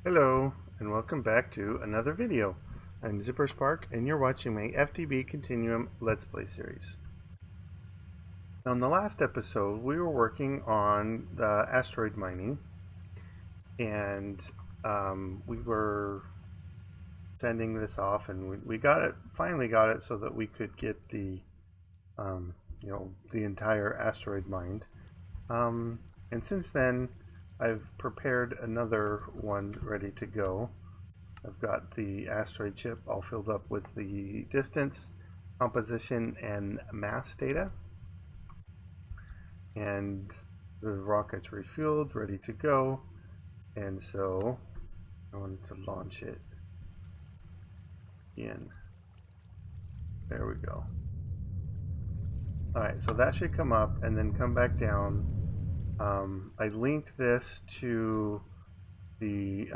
Hello, and welcome back to another video. I'm ZpprSprk, and you're watching my FTB Continuum Let's Play series. Now, in the last episode, we were working on the asteroid mining, and we were sending this off, and we got it, finally got it, so that we could get the, the entire asteroid mined. And since then, I've prepared another one ready to go. I've got the asteroid chip all filled up with the distance, composition, and mass data. And the rocket's refueled, ready to go. And so I wanted to launch it in. There we go. Alright, so that should come up and then come back down. I linked this to the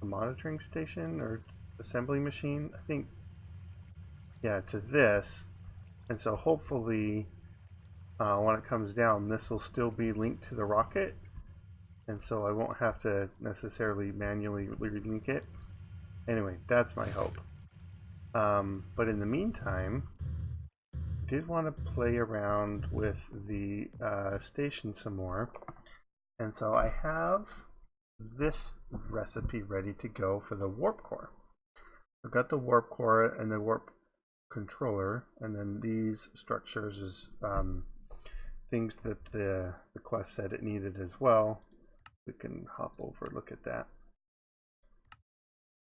monitoring station or assembly machine, I think. Yeah, to this. And so hopefully when it comes down, this will still be linked to the rocket, and so I won't have to necessarily manually relink it. Anyway, that's my hope. But in the meantime, I did want to play around with the station some more, and so I have this recipe ready to go for the warp core. I've got the warp core and the warp controller, and then these structures is things that the quest said it needed as well. We can hop over, look at that.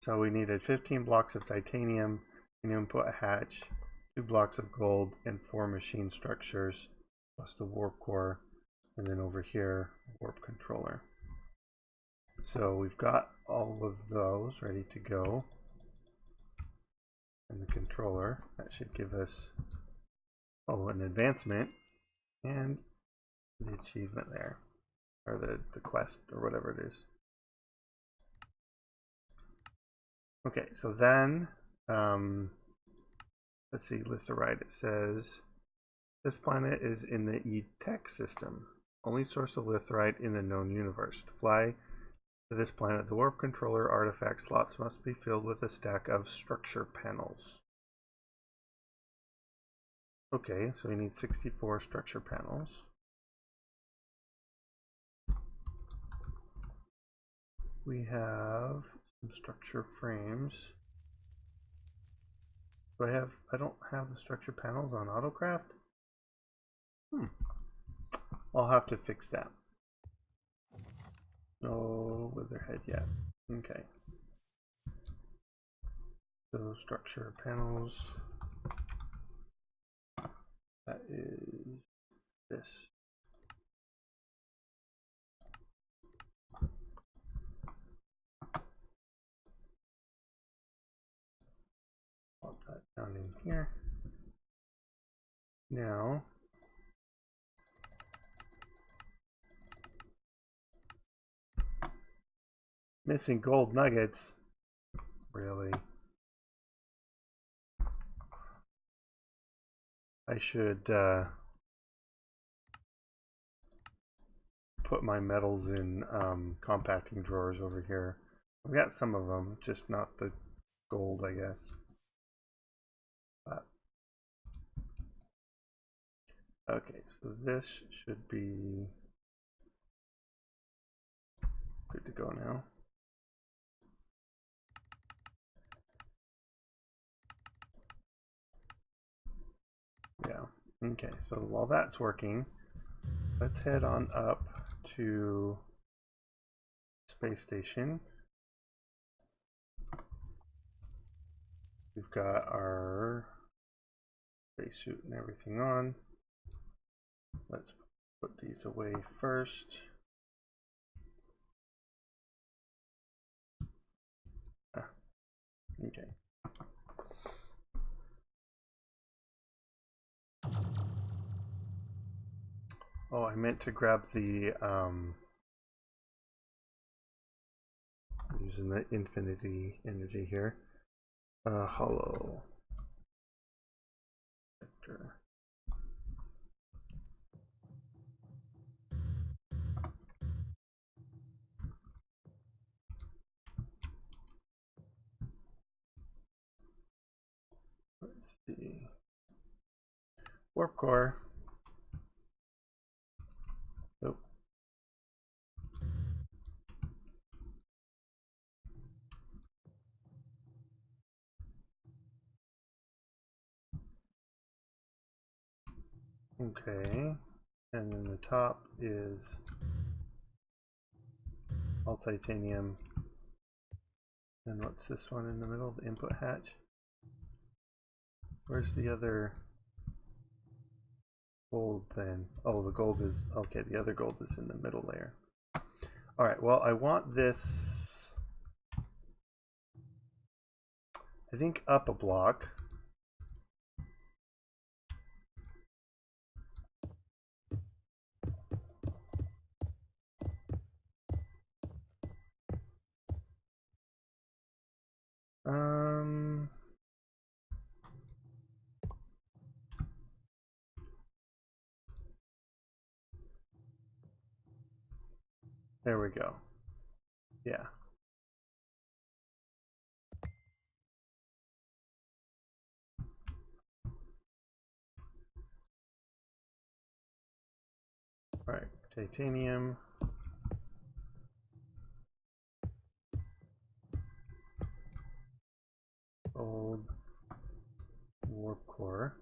So we needed 15 blocks of titanium, an input hatch, 2 blocks of gold, and 4 machine structures, plus the warp core, and then over here, warp controller. So we've got all of those ready to go. And the controller, that should give us, an advancement, and the achievement there, or the quest, or whatever it is. Okay, so then, let's see, Litherite, it says, this planet is in the E-Tech system, only source of Litherite in the known universe. To fly to this planet, the warp controller artifact slots must be filled with a stack of structure panels. Okay, so we need 64 structure panels. We have some structure frames. I don't have the structure panels on AutoCraft? I'll have to fix that. No Witherhead yet. Okay. So structure panels. That is this. Pop that down in here. Now, missing gold nuggets. Really? I should put my metals in compacting drawers over here. I've got some of them, just not the gold, I guess. Okay, so this should be good to go now. Yeah, okay, so while that's working, let's head on up to space station. We've got our spacesuit and everything on. Let's put these away first. Okay. Oh, I meant to grab the using the infinity energy here. Hollow vector. Let's see. Warp core. Oh. Okay. And then the top is all titanium. And what's this one in the middle? The input hatch? Where's the other gold then? Oh, the gold is, okay, the other gold is in the middle layer. Alright, well, I want this, I think, up a block. There we go. Yeah. Alright, titanium. Gold. Warp core.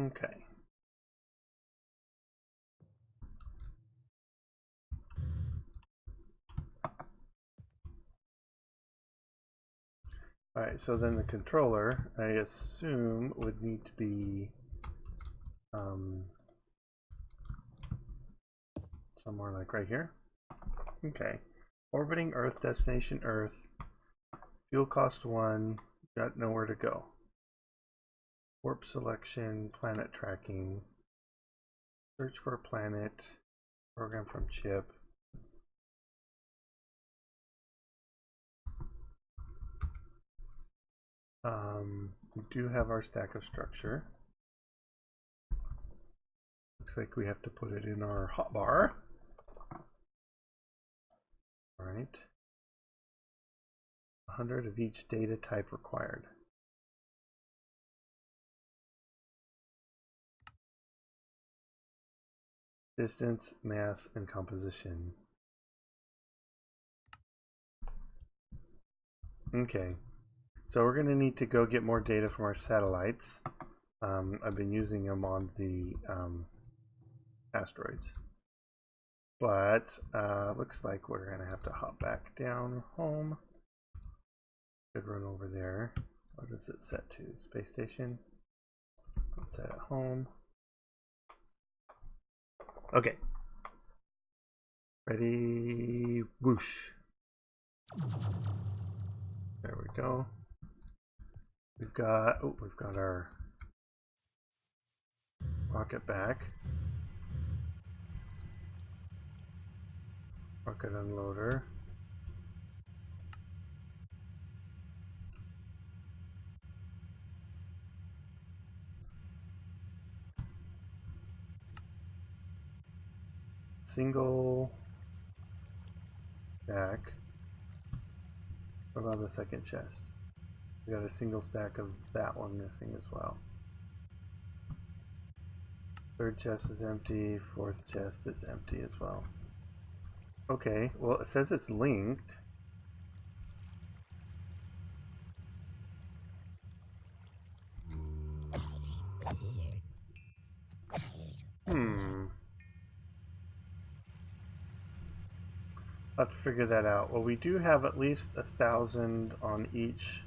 Okay. Alright, so then the controller, I assume, would need to be somewhere like right here. Okay. Orbiting Earth, destination Earth, fuel cost 1, got nowhere to go. Warp selection, planet tracking, search for a planet, program from chip. We do have our stack of structure. Looks like we have to put it in our hotbar. Alright. 100 of each data type required. Distance, mass, and composition. Okay. So we're going to need to go get more data from our satellites. I've been using them on the asteroids. But looks like we're going to have to hop back down home. Could run over there. What does it set to? Space station. Let's set it home. Okay. Ready, whoosh. There we go. We've got our rocket back. Rocket unloader. Single stack. What about the second chest? We got a single stack of that one missing as well. Third chest is empty. Fourth chest is empty as well. Okay, well it says it's linked. I'll have to figure that out. Well, we do have at least 1,000 on each,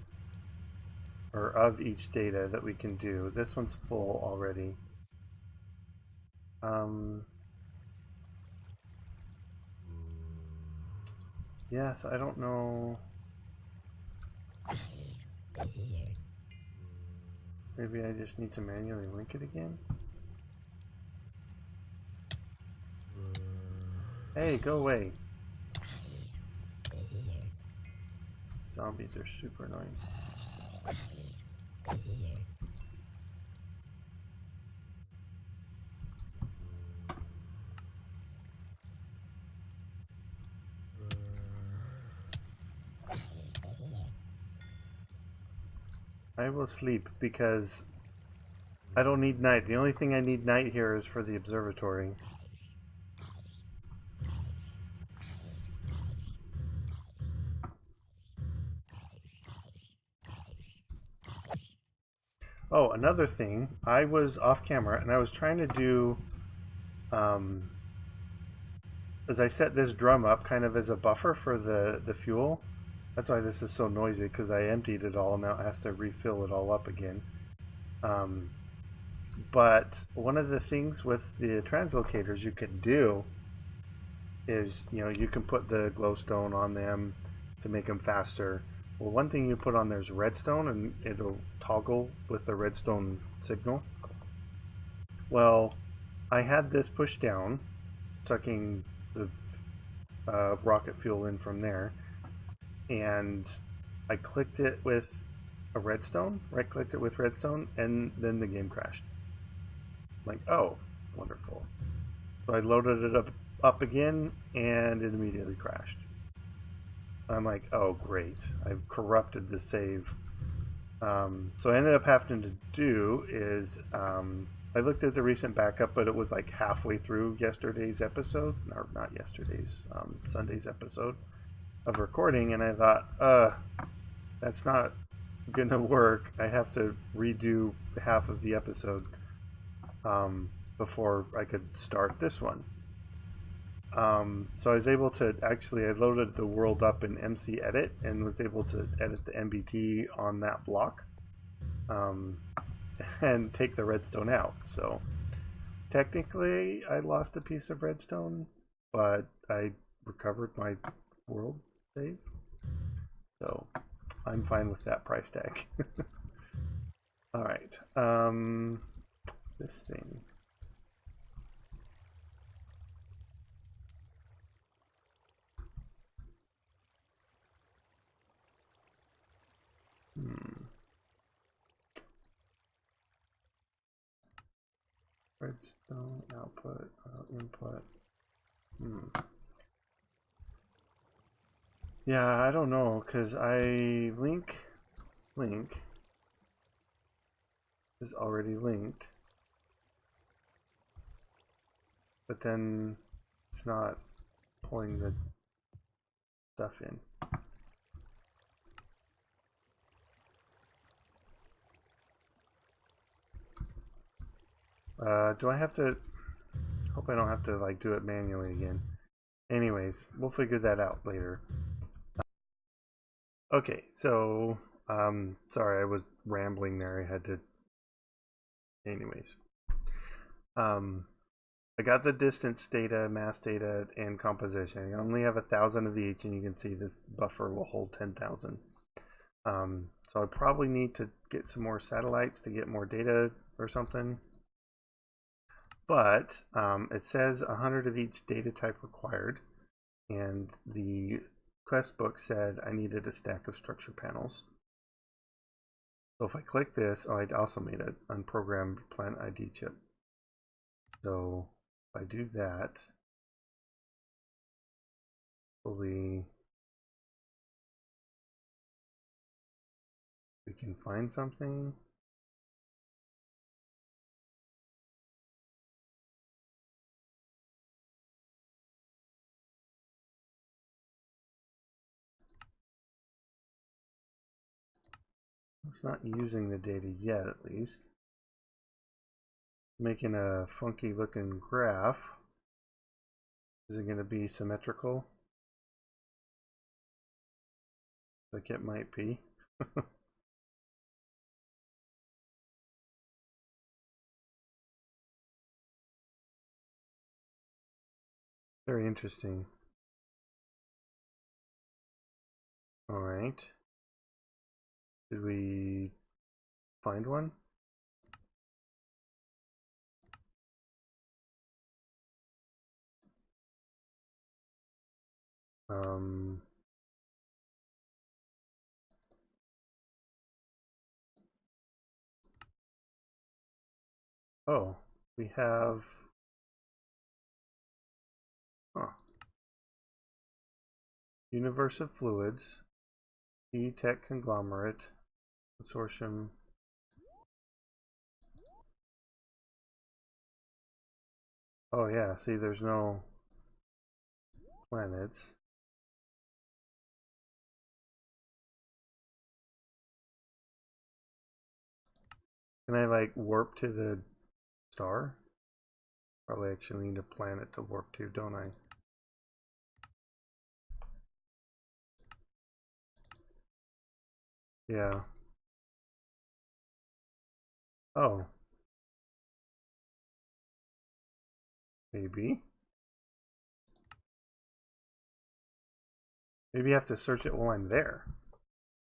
or of each data that we can do. This one's full already. Yeah, so I don't know. Maybe I just need to manually link it again. Hey, go away. Zombies are super annoying. I will sleep because I don't need night. The only thing I need night here is for the observatory. Oh, another thing. I was off camera and I was trying to do, as I set this drum up kind of as a buffer for the fuel. That's why this is so noisy, because I emptied it all and now it has to refill it all up again. But one of the things with the translocators you can do is, you can put the glowstone on them to make them faster. Well, one thing you put on there is redstone, and it'll toggle with the redstone signal. Well, I had this pushed down, sucking the rocket fuel in from there, and I clicked it with a redstone, right-clicked it with redstone, and then the game crashed. I'm like, oh, wonderful. So I loaded it up again, and it immediately crashed. I'm like, oh, great. I've corrupted the save. So I ended up having to do is, I looked at the recent backup, but it was like halfway through yesterday's episode, or not yesterday's, Sunday's episode of recording, and I thought, that's not gonna work. I have to redo half of the episode before I could start this one. So I was able to I loaded the world up in MC Edit and was able to edit the MBT on that block and take the redstone out. So technically I lost a piece of redstone, but I recovered my world save. So I'm fine with that price tag. All right. This thing. Redstone output, input. Yeah, I don't know, because link is already linked, but then it's not pulling the stuff in. Do I have to? Hope I don't have to do it manually again. Anyways, we'll figure that out later. Okay, so sorry, I was rambling there. I had to. Anyways, I got the distance data, mass data, and composition. I only have 1,000 of each, and you can see this buffer will hold 10,000. So I probably need to get some more satellites to get more data or something. But it says 100 of each data type required, and the quest book said I needed a stack of structure panels. So if I click this, I also made an unprogrammed plant ID chip. So if I do that, hopefully we can find something. It's not using the data yet, at least. Making a funky looking graph. Is it going to be symmetrical? Like it might be. Very interesting. All right. Did we find one? Oh, we have, universe of fluids, E-Tech conglomerate, consortium. Oh yeah, see, there's no planets. Can I like warp to the star? Probably actually need a planet to warp to, don't I? Yeah. Oh. Maybe. Maybe I have to search it while I'm there.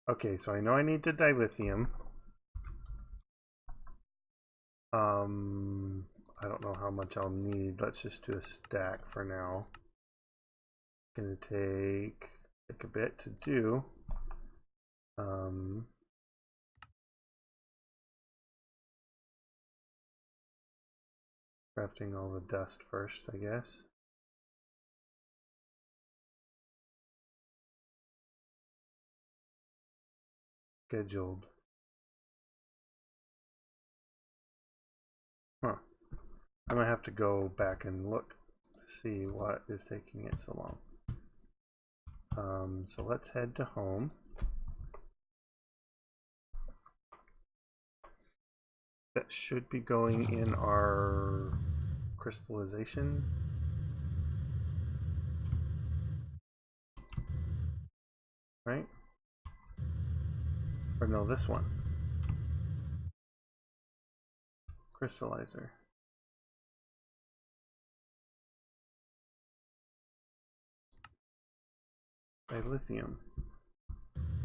Okay, so I know I need the dilithium. I don't know how much I'll need. Let's just do a stack for now. Gonna take a bit to do. Crafting all the dust first, I guess. Scheduled. Huh. I'm gonna have to go back and look to see what is taking it so long. So let's head to home. That should be going in our crystallization. Right? Or no, this one. Crystallizer. Dilithium.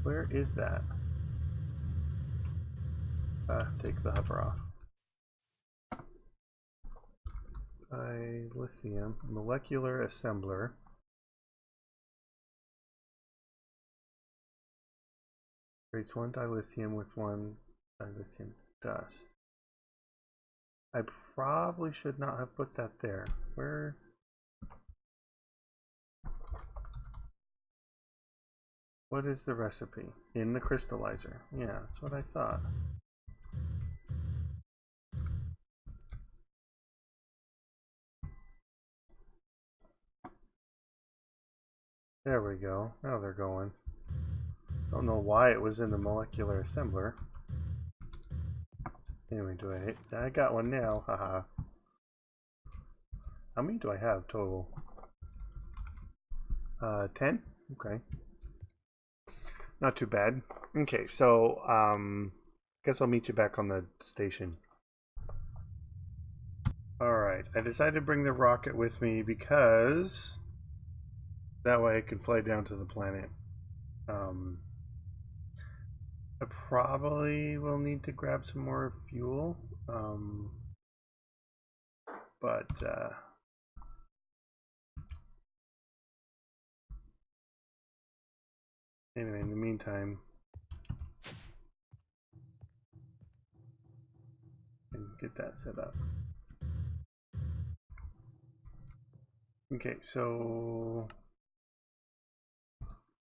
Where is that? Take the hover off. Dilithium. Molecular assembler. Creates one dilithium with one dilithium dust. I probably should not have put that there. Where? What is the recipe? In the crystallizer. Yeah, that's what I thought. There we go. Now they're going. Don't know why it was in the molecular assembler. Anyway, I got one now. Haha. How many do I have total? 10? Okay. Not too bad. Okay, so guess I'll meet you back on the station. Alright, I decided to bring the rocket with me because that way I can fly down to the planet. I probably will need to grab some more fuel. But anyway, in the meantime, I can get that set up. Okay, so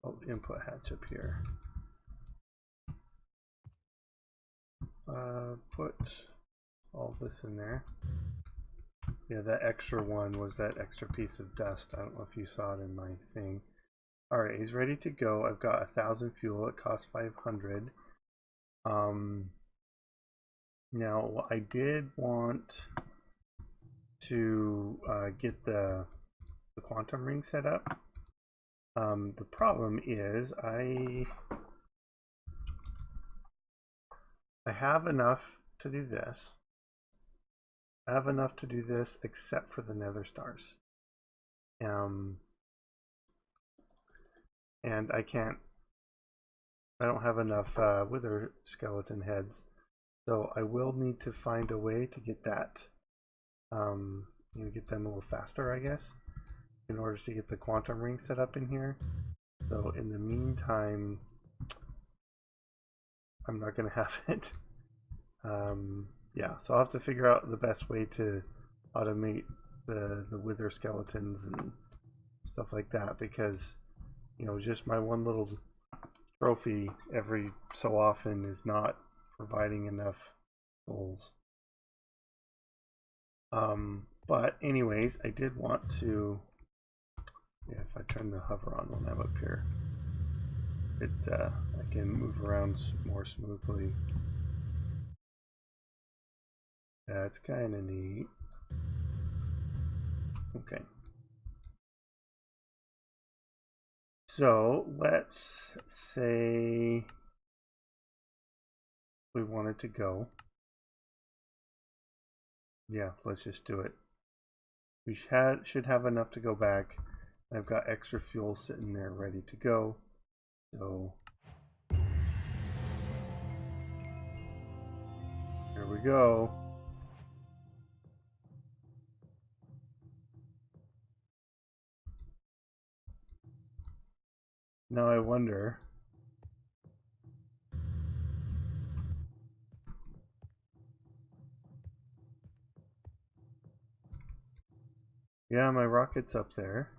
I'll input hatch up here. Put all this in there. Yeah, that extra one was that extra piece of dust. I don't know if you saw it in my thing. Alright, he's ready to go. I've got 1,000 fuel. It costs 500. Now, I did want to get the quantum ring set up. The problem is I have enough to do this. I have enough to do this except for the nether stars. And I don't have enough wither skeleton heads. So I will need to find a way to get that, get them a little faster, I guess. in order to get the quantum ring set up in here. So in the meantime, I'm not going to have it. Yeah, so I'll have to figure out the best way to automate the wither skeletons and stuff like that, because you know, just my one little trophy every so often is not providing enough souls. But anyways, I did want to, yeah, if I turn the hover on when I'm up here, I can move around more smoothly. That's kind of neat. Okay. So let's say we wanted to go. Yeah, let's just do it. We should have enough to go back. I've got extra fuel sitting there ready to go. So here we go. Now I wonder. Yeah, my rocket's up there.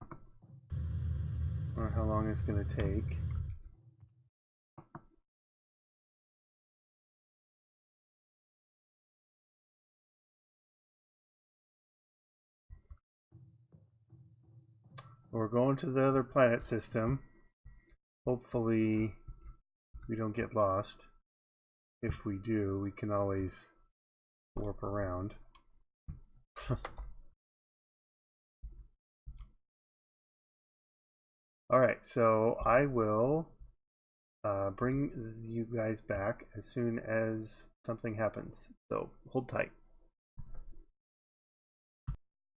I wonder how long it's going to take. We're going to the other planet system. Hopefully we don't get lost. If we do, we can always warp around. Alright, so I will bring you guys back as soon as something happens. So hold tight.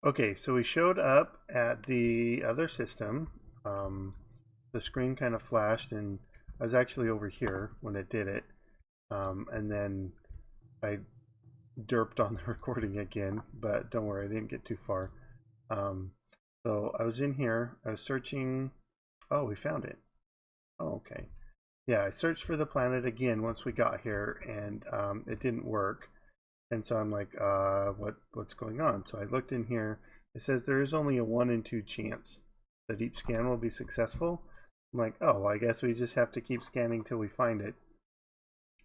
Okay, so we showed up at the other system. The screen kind of flashed, and I was actually over here when it did it. And then I derped on the recording again, but don't worry, I didn't get too far. So I was in here, I was searching. Oh, we found it. Oh, okay. Yeah, I searched for the planet again once we got here, and it didn't work. And so I'm like, what's going on? So I looked in here. It says there is only a 1 in 2 chance that each scan will be successful. I'm like, oh, I guess we just have to keep scanning till we find it.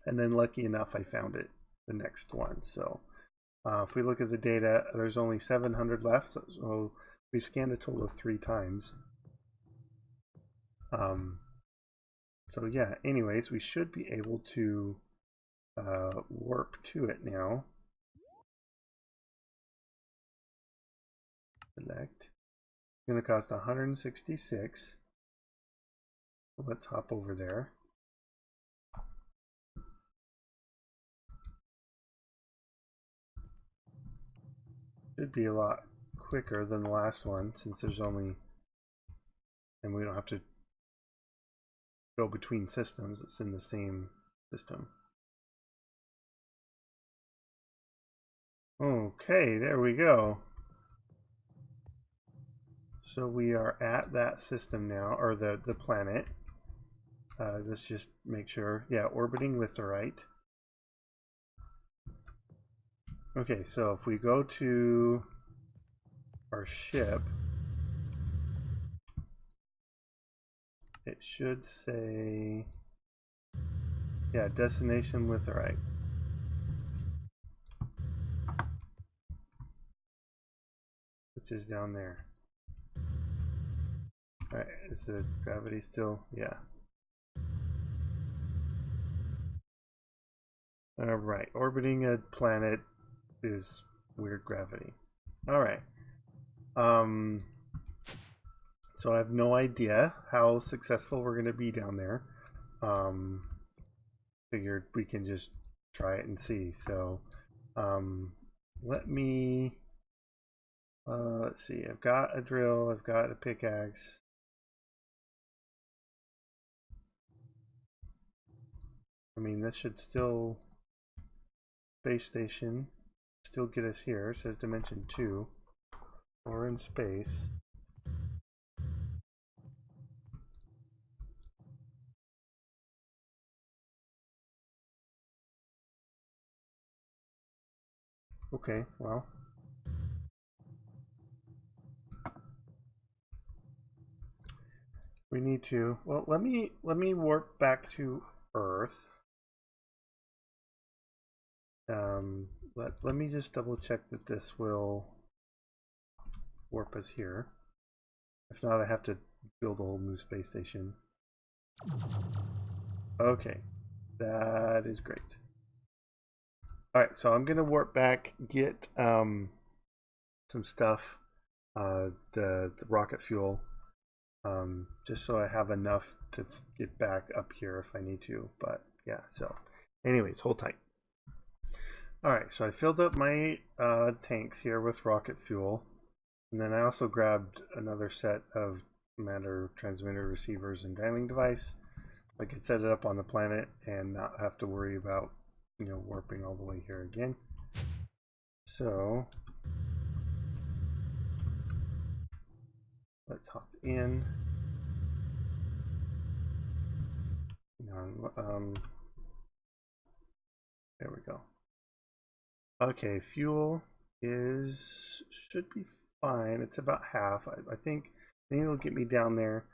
And then lucky enough, I found it, the next one. So if we look at the data, there's only 700 left. So we've scanned a total of 3 times. So yeah, anyways, we should be able to warp to it now. Select. It's going to cost 166. Let's hop over there. Should be a lot quicker than the last one, since there's only, and we don't have to go between systems. It's in the same system. Okay, there we go. So we are at that system now, or the planet. Let's just make sure. Yeah, orbiting Litherite. Okay, so if we go to our ship, it should say, yeah, destination Litherite. Which is down there. Alright, is the gravity still? Yeah. Alright, orbiting a planet is weird gravity. Alright. So I have no idea how successful we're going to be down there. Figured we can just try it and see. So let me Let's see, I've got a drill, I've got a pickaxe. I mean, this should still, space station, still get us here. It says dimension 2. We're in space. Okay, well. We need to, well, let me warp back to Earth. Let me just double check that this will warp us here. If not, I have to build a whole new space station. Okay, that is great. Alright, so I'm gonna warp back, get some stuff, the rocket fuel, just so I have enough to get back up here if I need to. But yeah, so anyways, hold tight. Alright, so I filled up my tanks here with rocket fuel, and then I also grabbed another set of matter transmitter receivers and dialing device. I could set it up on the planet and not have to worry about, you know, warping all the way here again. So let's hop in. There we go. Okay, fuel should be fine. It's about half. I think it'll get me down there.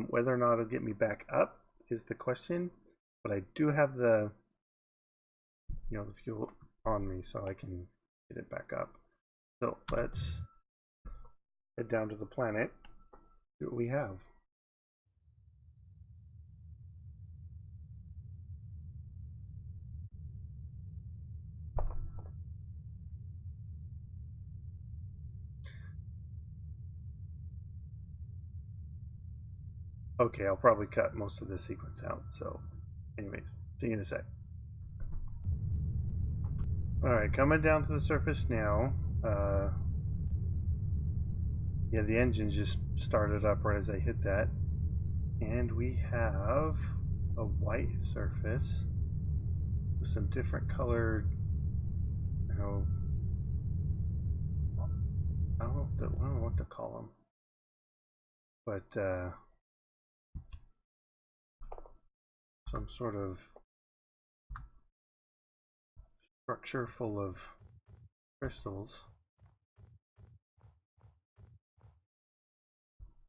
Whether or not it'll get me back up is the question. But I do have the the fuel on me, so I can get it back up. So let's head down to the planet. See what we have. Okay, I'll probably cut most of the sequence out. So anyways, see you in a sec. Alright, coming down to the surface now. Yeah, the engine just started up right as I hit that. And we have a white surface with some different colored, I don't know what to call them. But some sort of structure full of crystals.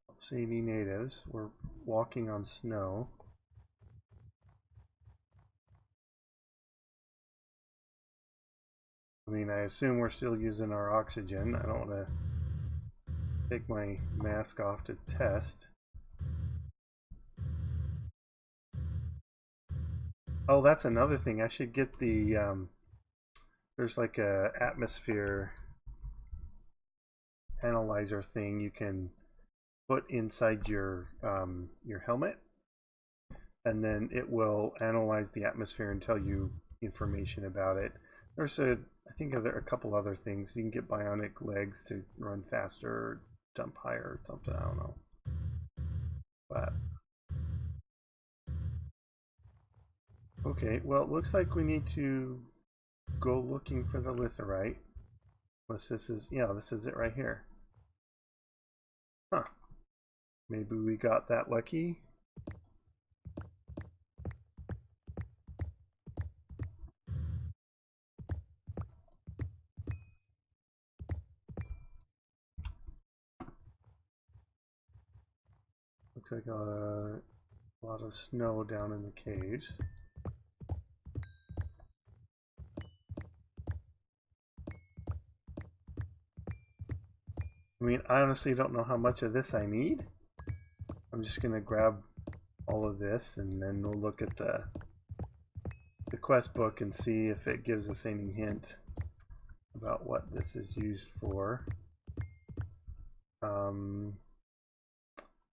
Don't see any natives. We're walking on snow. I mean, I assume we're still using our oxygen. I don't want to take my mask off to test. Oh, that's another thing. I should get the there's like a atmosphere analyzer thing you can put inside your helmet, and then it will analyze the atmosphere and tell you information about it. There's I think there are a couple other things. You can get bionic legs to run faster or jump higher or something. I don't know. But okay, well, it looks like we need to go looking for the litherite. Unless this is, yeah, this is it right here. Huh. Maybe we got that lucky. Looks like a lot of snow down in the caves. I mean, I honestly don't know how much of this I need. I'm just gonna grab all of this, and then we'll look at the quest book and see if it gives us any hint about what this is used for.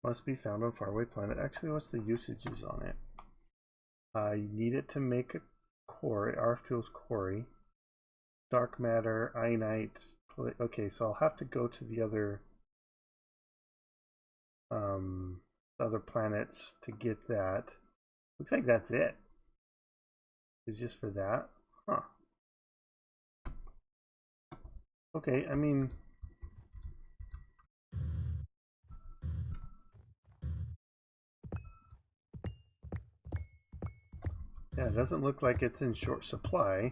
Must be found on faraway planet. Actually, what's the usages on it? You need it to make a quarry, RF tools quarry, dark matter, ionite, Okay, so I'll have to go to the other planets to get that. Looks like that's it. It's just for that. Huh. Okay, I mean, yeah, it doesn't look like it's in short supply.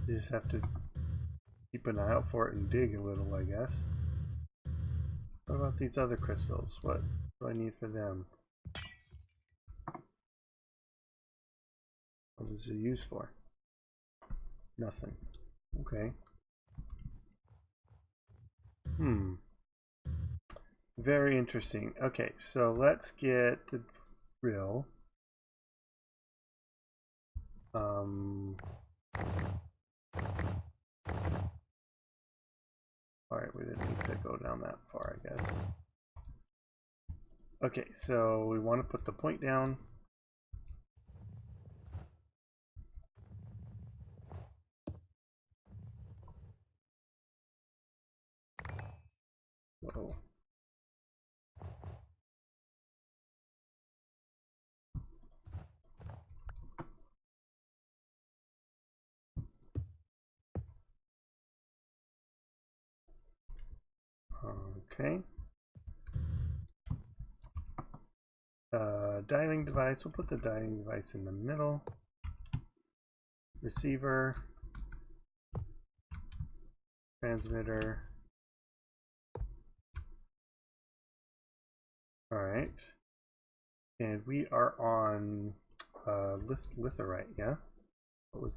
You just have to keep an eye out for it and dig a little, I guess. What about these other crystals? What do I need for them? What is it used for? Nothing. Okay. Very interesting. Okay, so let's get the drill. Alright, we didn't need to go down that far, I guess. Okay, so we want to put the point down. Whoa. Okay. Dialing device, we'll put the dialing device in the middle. Receiver. Transmitter. Alright. And we are on Litherite, yeah? What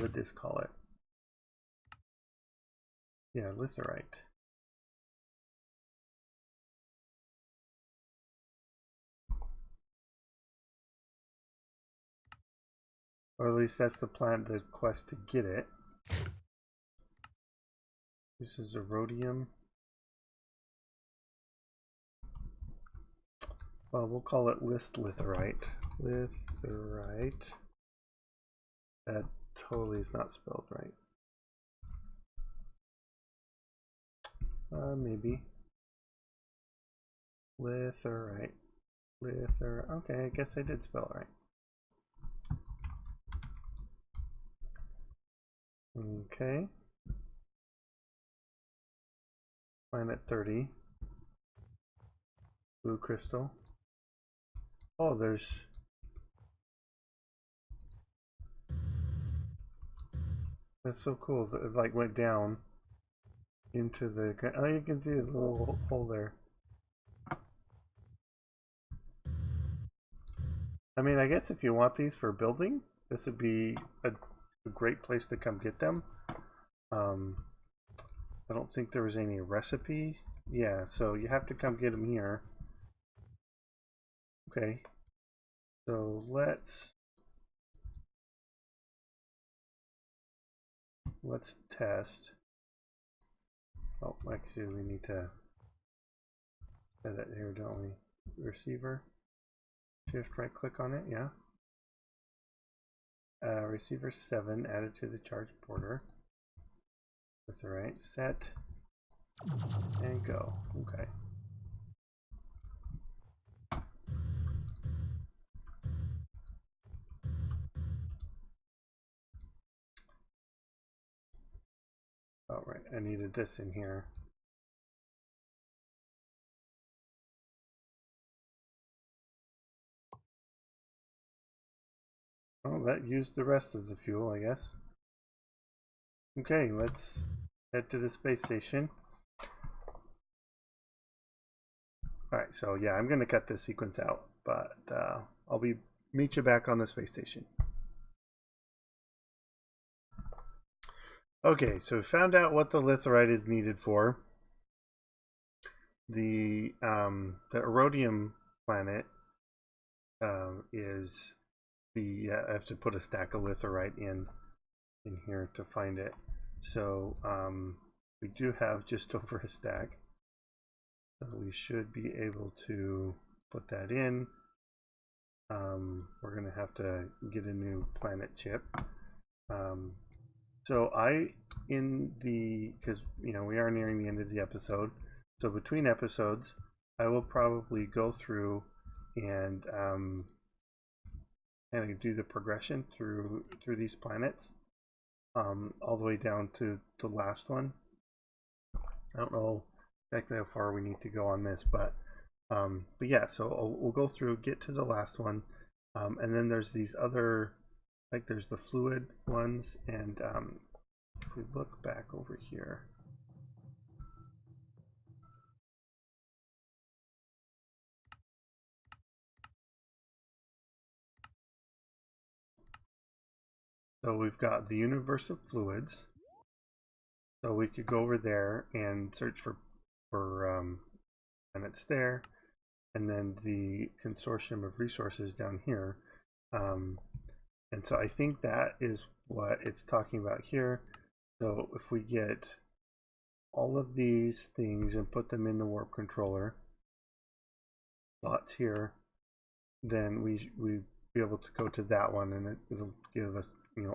did this call it? Yeah, Litherite. Or at least that's the quest to get it. This is a rhodium. Well, we'll call it Litherite. Litherite. That totally is not spelled right. Maybe. Litherite. Okay, I guess I did spell it right. Okay. Planet 30. Blue crystal. Oh, there's... That's so cool. It like went down into the... Oh, you can see the little hole there. I mean, I guess if you want these for building, this would be a great place to come get them. I don't think there was any recipe. Yeah, so you have to come get them here. Okay. So let's test. Oh, actually we need to set it here, don't we? Receiver. Shift right click on it, yeah. Receiver 7 added to the charge border. With the right set and go. Okay. Oh right, I needed this in here. Oh, that used the rest of the fuel, I guess. Okay, let's head to the space station. Alright, so yeah, I'm going to cut this sequence out, but I'll meet you back on the space station. Okay, so we found out what the litherite is needed for. The Erodium planet is the I have to put a stack of litherite in here to find it. So we do have just over a stack. So we should be able to put that in. We're going to have to get a new planet chip. So because we are nearing the end of the episode, so between episodes, I will probably go through and kind of do the progression through these planets, all the way down to the last one. I don't know exactly how far we need to go on this, but yeah. So we'll go through, get to the last one, and then there's these other, like there's the fluid ones, and if we look back over here. So we've got the universe of fluids. So we could go over there and search for planets there, and then the consortium of resources down here. And so I think that is what it's talking about here. So if we get all of these things and put them in the warp controller slots here, then we be able to go to that one, and it'll give us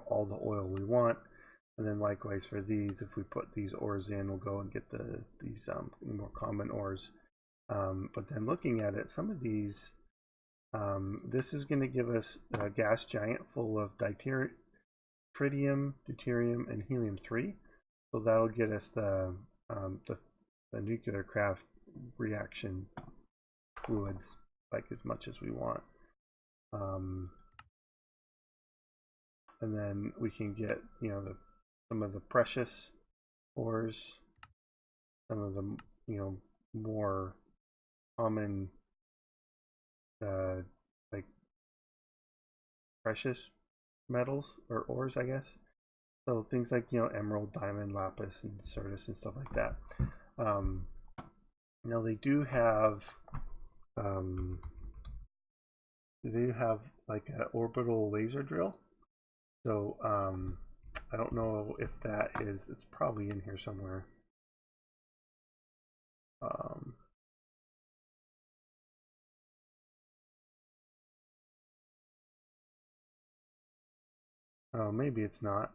all the oil we want. And then likewise for these, if we put these ores in, we'll go and get these more common ores. But then looking at it, some of these, this is going to give us a gas giant full of tritium, deuterium, and helium-3. So that'll get us the nuclear craft reaction fluids like as much as we want. And then we can get some of the precious ores, some of the more common like precious metals or ores, I guess. So things like emerald, diamond, lapis, and certus and stuff like that. Now they do have like an orbital laser drill. So I don't know if that is, it's probably in here somewhere. Oh, maybe it's not.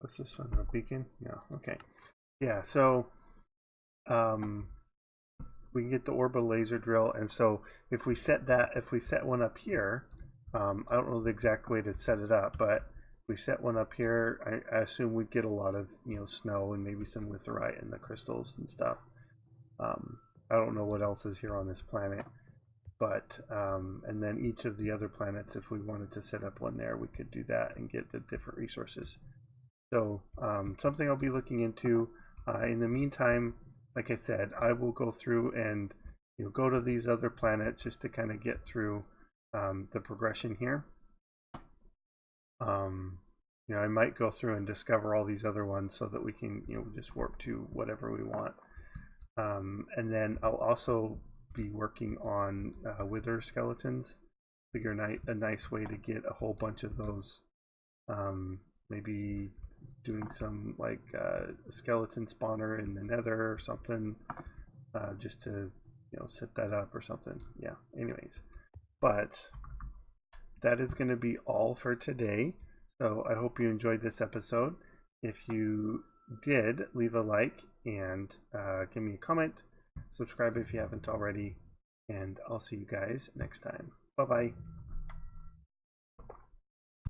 What's this one? A beacon? No. Okay. Yeah. So we can get the orbital laser drill, and so if we set one up here, I don't know the exact way to set it up, but if we set one up here, I assume we'd get a lot of snow and maybe some litherite and the crystals and stuff. I don't know what else is here on this planet, but and then each of the other planets, if we wanted to set up one there, we could do that and get the different resources. So something I'll be looking into. In the meantime, like I said, I will go through and go to these other planets just to kind of get through the progression here. I might go through and discover all these other ones so that we can just warp to whatever we want. And then I'll also be working on wither skeletons. Figure a nice way to get a whole bunch of those. Maybe doing some like skeleton spawner in the nether or something, just to set that up or something. Yeah, anyways, but that is going to be all for today. So I hope you enjoyed this episode. If you did, leave a like and give me a comment, subscribe if you haven't already, and I'll see you guys next time. Bye bye.